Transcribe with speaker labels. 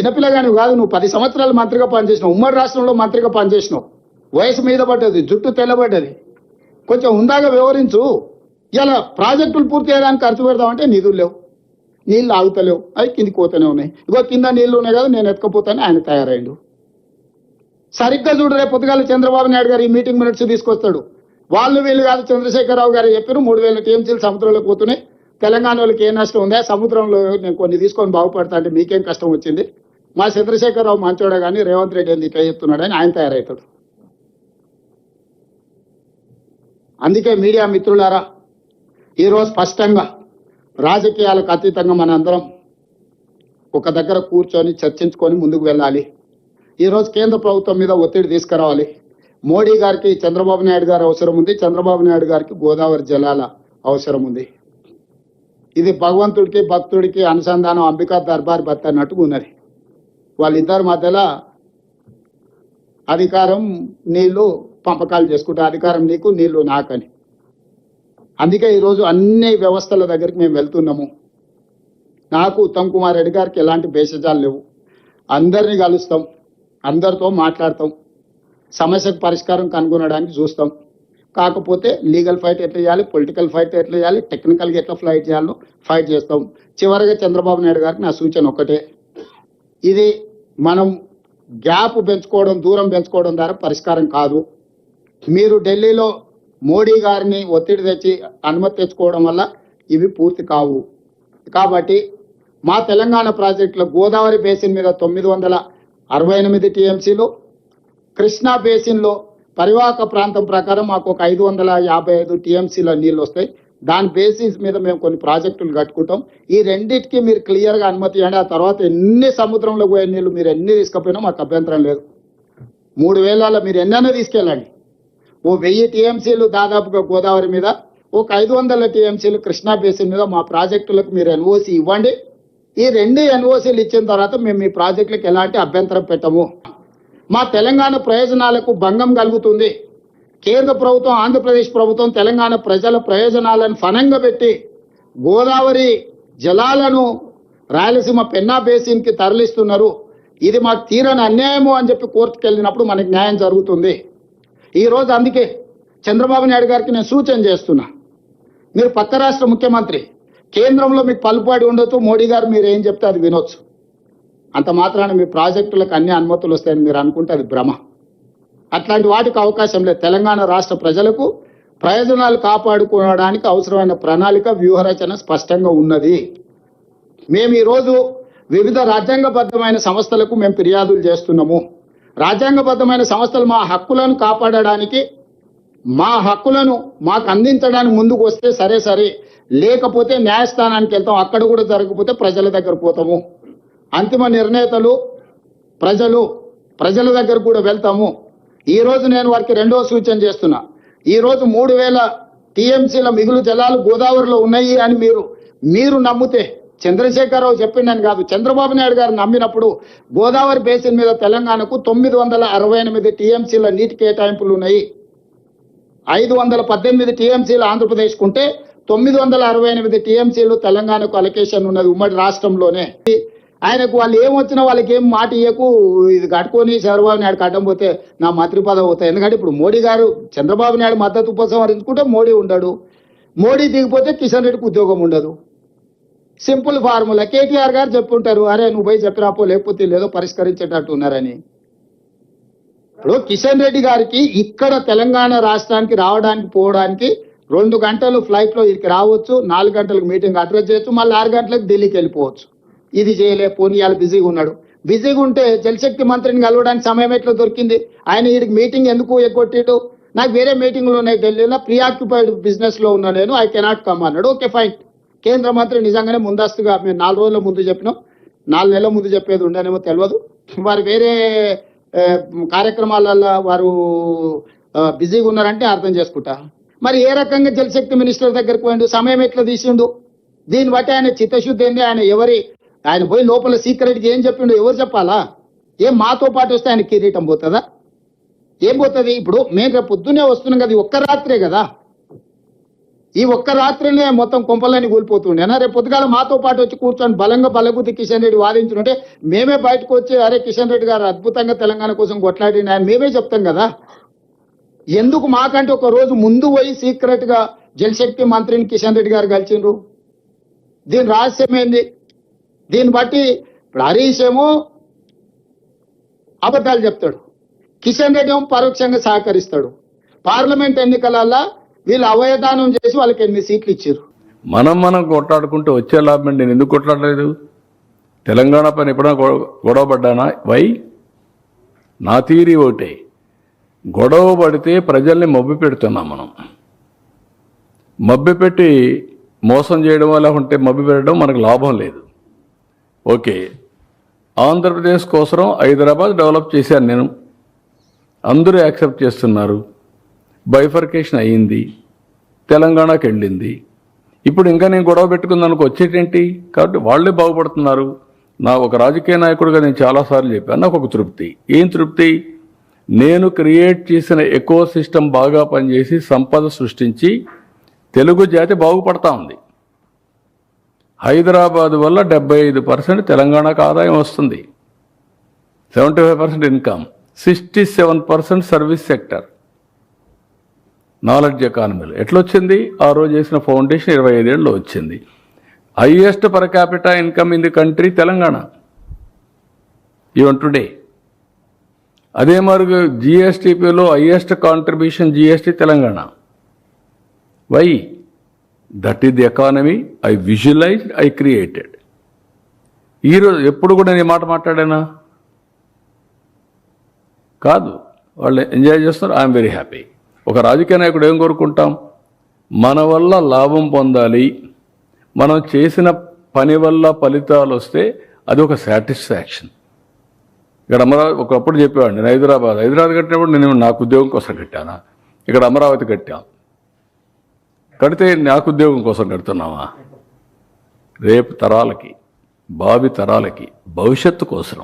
Speaker 1: చిన్నపిల్లగాని కాదు, నువ్వు 10 సంవత్సరాలు మంత్రిగా పనిచేసినావు, ఉమ్మడి రాష్ట్రంలో మంత్రిగా పనిచేసినావు, వయసు మీద పడ్డది, జుట్టు తెల్లబడ్డది, కొంచెం ఉందాగా వివరించు. ఇలా ప్రాజెక్టులు పూర్తి చేయడానికి ఖర్చు పెడదామంటే నిధులు లేవు, నీళ్ళు ఆగుతలేవు, అవి కిందికి పోతూనే ఉన్నాయి. ఇగో కింద నీళ్లు ఉన్నాయి కదా, నేను ఎత్తుకపోతాను, ఆయన తయారైండు. సరిగ్గా చూడు, రేపు పొద్దుగాల చంద్రబాబు నాయుడు గారు ఈ మీటింగ్ మినిట్స్ తీసుకొస్తాడు. వాళ్ళు వీళ్ళు కాదు, చంద్రశేఖరరావు గారు చెప్పారు 3000 టీఎంసీలు సముద్రంలోకి పోతున్నాయి, తెలంగాణ వాళ్ళకి ఏం నష్టం ఉందా, సముద్రంలో నేను కొన్ని తీసుకొని బాగుపడతా అంటే మీకేం కష్టం వచ్చింది, మా చంద్రశేఖరరావు మంచోడే కానీ రేవంత్ రెడ్డి ఎందుకు ఇట్లా చెప్తున్నాడని ఆయన తయారవుతాడు. అందుకే మీడియా మిత్రులారా, ఈరోజు స్పష్టంగా రాజకీయాలకు అతీతంగా మనందరం ఒక దగ్గర కూర్చొని చర్చించుకొని ముందుకు వెళ్ళాలి. ఈరోజు కేంద్ర ప్రభుత్వం మీద ఒత్తిడి తీసుకురావాలి. మోడీ గారికి చంద్రబాబు నాయుడు గారు అవసరం ఉంది, చంద్రబాబు నాయుడు గారికి గోదావరి జలాల అవసరం ఉంది. ఇది భగవంతుడికి భక్తుడికి అనుసంధానం, అంబికా దర్బార్ భర్త అన్నట్టుగా ఉన్నది. వాళ్ళిద్దరి మధ్యలో అధికారం నీళ్లు పంపకాలు చేసుకుంటే, అధికారం నీకు నీళ్లు నాకని. అందుకే ఈరోజు అన్ని వ్యవస్థల దగ్గరికి మేము వెళ్తున్నాము. నాకు ఉత్తమ్ కుమార్ రెడ్డి గారికి ఎలాంటి భేషజాలు లేవు, అందరినీ కలుస్తాం, అందరితో మాట్లాడతాం, సమస్యకు పరిష్కారం కనుగొనడానికి చూస్తాం. కాకపోతే లీగల్ ఫైట్ ఎట్లా చేయాలి, పొలిటికల్ ఫైట్ ఎట్లా చేయాలి, టెక్నికల్గా ఎట్లా ఫైట్ చేయాలో ఫైట్ చేస్తాం. చివరిగా చంద్రబాబు నాయుడు గారికి నా సూచన ఒకటే, ఇది మనం గ్యాప్ పెంచుకోవడం, దూరం పెంచుకోవడం ద్వారా పరిష్కారం కాదు. మీరు ఢిల్లీలో మోడీ గారిని ఒత్తిడి తెచ్చి అనుమతి తెచ్చుకోవడం వల్ల ఇవి పూర్తి కావు. కాబట్టి మా తెలంగాణ ప్రాజెక్టులో గోదావరి బేసిన్ మీద 968 టీఎంసీలు, కృష్ణా బేసిన్లో పరివాహక ప్రాంతం ప్రకారం మాకు ఒక 555 టీఎంసీల నీళ్ళు వస్తాయి. దాని బేసిస్ మీద మేము కొన్ని ప్రాజెక్టులు కట్టుకుంటాం. ఈ రెండింటికి మీరు క్లియర్గా అనుమతి ఇవ్వండి. ఆ తర్వాత ఎన్ని సముద్రంలో పోయే నీళ్ళు మీరు ఎన్ని తీసుకుపోయినా మాకు అభ్యంతరం లేదు. 3000 మీరు ఎన్నైనా తీసుకెళ్ళండి. ఓ 1000 టీఎంసీలు దాదాపుగా గోదావరి మీద, ఒక 500 టీఎంసీలు కృష్ణా బేసిన్ మీద మా ప్రాజెక్టులకు మీరు ఎన్ఓసి ఇవ్వండి. ఈ 2 ఎన్ఓసీలు ఇచ్చిన తర్వాత మేము మీ ప్రాజెక్టులకు ఎలాంటి అభ్యంతరం పెట్టము. మా తెలంగాణ ప్రయోజనాలకు భంగం కలుగుతుంది. కేంద్ర ప్రభుత్వం, ఆంధ్రప్రదేశ్ ప్రభుత్వం తెలంగాణ ప్రజల ప్రయోజనాలను ఫనంగా పెట్టి గోదావరి జలాలను రాయలసీమ పెన్నా బేసిన్కి తరలిస్తున్నారు. ఇది మాకు తీరని అన్యాయము అని చెప్పి కోర్టుకు వెళ్ళినప్పుడు మనకి న్యాయం జరుగుతుంది. ఈరోజు అందుకే చంద్రబాబు నాయుడు గారికి నేను సూచన చేస్తున్నా, మీరు పక్క రాష్ట్ర ముఖ్యమంత్రి, కేంద్రంలో మీకు పలుపాడి ఉండొచ్చు, మోడీ గారు మీరు ఏం చెప్తే అది వినొచ్చు. అంత మాత్రాన మీ ప్రాజెక్టులకు అన్ని అనుమతులు వస్తాయని మీరు అనుకుంటే అది భ్రమ. అట్లాంటి వాటికి అవకాశం లేదు. తెలంగాణ రాష్ట్ర ప్రజలకు ప్రయోజనాలు కాపాడుకోవడానికి అవసరమైన ప్రణాళిక, వ్యూహరచన స్పష్టంగా ఉన్నది. మేము ఈరోజు వివిధ రాజ్యాంగబద్ధమైన సంస్థలకు మేము ఫిర్యాదులు చేస్తున్నాము. రాజ్యాంగబద్ధమైన సంస్థలు మా హక్కులను కాపాడడానికి, మా హక్కులను మాకు అందించడానికి ముందుకు వస్తే సరే, లేకపోతే న్యాయస్థానానికి వెళ్తాం. అక్కడ కూడా జరగకపోతే ప్రజల దగ్గర పోతాము. అంతిమ నిర్ణేతలు ప్రజల దగ్గర కూడా వెళ్తాము. ఈరోజు నేను వారికి రెండో సూచన చేస్తున్నా. ఈరోజు 3000 టీఎంసీల మిగులు జలాలు గోదావరిలో ఉన్నాయి అని మీరు నమ్మితే, చంద్రశేఖరరావు చెప్పిండని కాదు, చంద్రబాబు నాయుడు గారు నమ్మినప్పుడు గోదావరి బేసిన్ మీద తెలంగాణకు 968 టీఎంసీల నీటి కేటాయింపులు ఉన్నాయి. 518 టీఎంసీలు ఆంధ్రప్రదేశ్కు ఉంటే 968 టీఎంసీలు తెలంగాణకు అలొకేషన్ ఉన్నది ఉమ్మడి రాష్ట్రంలోనే. ఆయనకు వాళ్ళు ఏమొచ్చినా వాళ్ళకి ఏం మాట ఇయ్యకు, ఇది కట్టుకొని చంద్రబాబు నాయుడు అడ్డం పోతే నా మంత్రి పదవి అవుతాయి. ఎందుకంటే ఇప్పుడు మోడీ గారు చంద్రబాబు నాయుడు మద్దతు ఉపసంహరించుకుంటే మోడీ ఉండడు, మోడీ దిగిపోతే కిషన్ రెడ్డికి ఉద్యోగం ఉండదు. Simple formula. కేటీఆర్ గారు చెప్పుంటారు, అరే నువ్వు పోయి చెప్పిరాపో, లేకపోతే లేదో పరిష్కరించేటట్టు ఉన్నారని. ఇప్పుడు కిషన్ రెడ్డి గారికి ఇక్కడ తెలంగాణ రాష్ట్రానికి రావడానికి పోవడానికి 2 గంటలు ఫ్లైట్లో ఇక్కడికి రావచ్చు, 4 గంటలకు మీటింగ్ అడ్రస్ చేయొచ్చు, మళ్ళీ 6 గంటలకు ఢిల్లీకి వెళ్ళిపోవచ్చు. ఇది చేయలే, పోనీ ఇవాళ బిజీగా ఉన్నాడు. బిజీగా ఉంటే జలశక్తి మంత్రిని కలవడానికి సమయం ఎట్లా దొరికింది? ఆయన వీడికి మీటింగ్ ఎందుకు ఎగ్గొట్టిడు? నాకు వేరే మీటింగ్లు ఉన్నాయి ఢిల్లీలో, ప్రీఆక్యుపైడ్ బిజినెస్లో ఉన్నా నేను, ఐ కెనాట్ కమ్ అన్నాడు. Okay fine. కేంద్ర మంత్రి నిజంగానే ముందస్తుగా మేము 4 రోజుల ముందు చెప్పినాం, 4 నెలల ముందు చెప్పేది ఉండనేమో తెలియదు. వారు వేరే కార్యక్రమాలలో వారు బిజీగా ఉన్నారంటే అర్థం చేసుకుంటా. మరి ఏ రకంగా జలశక్తి మినిస్టర్ దగ్గరికి పోయిండు, సమయం ఎట్లా తీసిండు? దీన్ని బట్టి ఆయన చిత్తశుద్ధి ఏంది? ఆయన పోయి లోపల సీక్రెట్గా ఏం చెప్పిండు ఎవరు చెప్పాలా? ఏం మాతో పాటు వస్తే ఆయన కిరీటం పోతుందా? ఏం పోతుంది? ఇప్పుడు మేము రేపు పొద్దున్నే వస్తున్నాం కదా, ఒక్క రాత్రే కదా. ఈ ఒక్క రాత్రినే మొత్తం కొంపలని కూలిపోతుండేనా? రేపు పొద్దుగాల మాతో పాటు వచ్చి కూర్చొని బలంగా బలగుద్ది కిషన్ రెడ్డి వాదించుంటే మేమే బయటకు వచ్చి అరే కిషన్ రెడ్డి గారు అద్భుతంగా తెలంగాణ కోసం కొట్లాడిన ఆయన మేమే చెప్తాం కదా. ఎందుకు మాకంటే ఒక రోజు ముందు పోయి సీక్రెట్ గా జలశక్తి మంత్రిని కిషన్ రెడ్డి గారు కలిసిండ్రు? దీని రహస్యం ఏంది? దీన్ని బట్టి ఇప్పుడు హరీష్ ఏమో అబద్ధాలు చెప్తాడు, కిషన్ రెడ్డి ఏమో పరోక్షంగా సహకరిస్తాడు. పార్లమెంట్ ఎన్నికలల్లా వీళ్ళు అవయదానం చేసి వాళ్ళకి 8 సీట్లు ఇచ్చారు.
Speaker 2: మనం కొట్లాడుకుంటూ వచ్చే లాభం నేను ఎందుకు కొట్లాడలేదు? తెలంగాణ పైన ఎప్పుడైనా గొడవ పడ్డానా? వై? నా తీరి ఒకటే, గొడవ పడితే ప్రజల్ని మభ్య పెడుతున్నాం మనం. మభ్య పెట్టి మోసం చేయడం వల్ల ఉంటే మభ్య పెట్టడం మనకు లాభం లేదు. ఓకే, ఆంధ్రప్రదేశ్ కోసం హైదరాబాద్ డెవలప్ చేశాను నేను, అందరూ యాక్సెప్ట్ చేస్తున్నారు, బైఫర్కేషన్ అయ్యింది, తెలంగాణకి వెళ్ళింది. ఇప్పుడు ఇంకా నేను గొడవ పెట్టుకుందానికి వచ్చేటేంటి? కాబట్టి వాళ్ళే బాగుపడుతున్నారు. నా ఒక రాజకీయ నాయకుడిగా నేను చాలాసార్లు చెప్పాను, నాకు ఒక తృప్తి. ఏం తృప్తి? నేను క్రియేట్ చేసిన ఎకో సిస్టమ్ బాగా పనిచేసి సంపద సృష్టించి తెలుగు జాతి బాగుపడతా ఉంది. హైదరాబాద్ వల్ల 75% తెలంగాణకు ఆదాయం వస్తుంది, 75% ఇన్కమ్, 67% సర్వీస్ సెక్టర్, నాలెడ్జ్ ఎకానమీలో. ఎట్లొచ్చింది? ఆ రోజు చేసిన ఫౌండేషన్ 25 ఏళ్ళలో వచ్చింది. Highest per capita income in the country Telangana even today. అదే మరి జిఎస్టిపిలో highest contribution GST Telangana. Why? That is the economy I visualized, I created. ఈరోజు ఎప్పుడు కూడా నేను మాట మాట్లాడానా? కాదు. వాళ్ళు ఎంజాయ్ చేస్తున్నారు, ఐఎమ్ వెరీ హ్యాపీ. ఒక రాజకీయ నాయకుడు ఏం కోరుకుంటాం? మన వల్ల లాభం పొందాలి, మనం చేసిన పని వల్ల ఫలితాలు వస్తే అది ఒక సాటిస్ఫాక్షన్. ఇక్కడ అమరావతి ఒకప్పుడు చెప్పేవాడు, నేను హైదరాబాద్ కట్టినప్పుడు నేను నాకు ఉద్యోగం కోసం కట్టానా? ఇక్కడ అమరావతి కట్టాం, కడితే నాకు ఉద్యోగం కోసం కడుతున్నావా? రేపు తరాలకి, భావి తరాలకి, భవిష్యత్తు కోసం.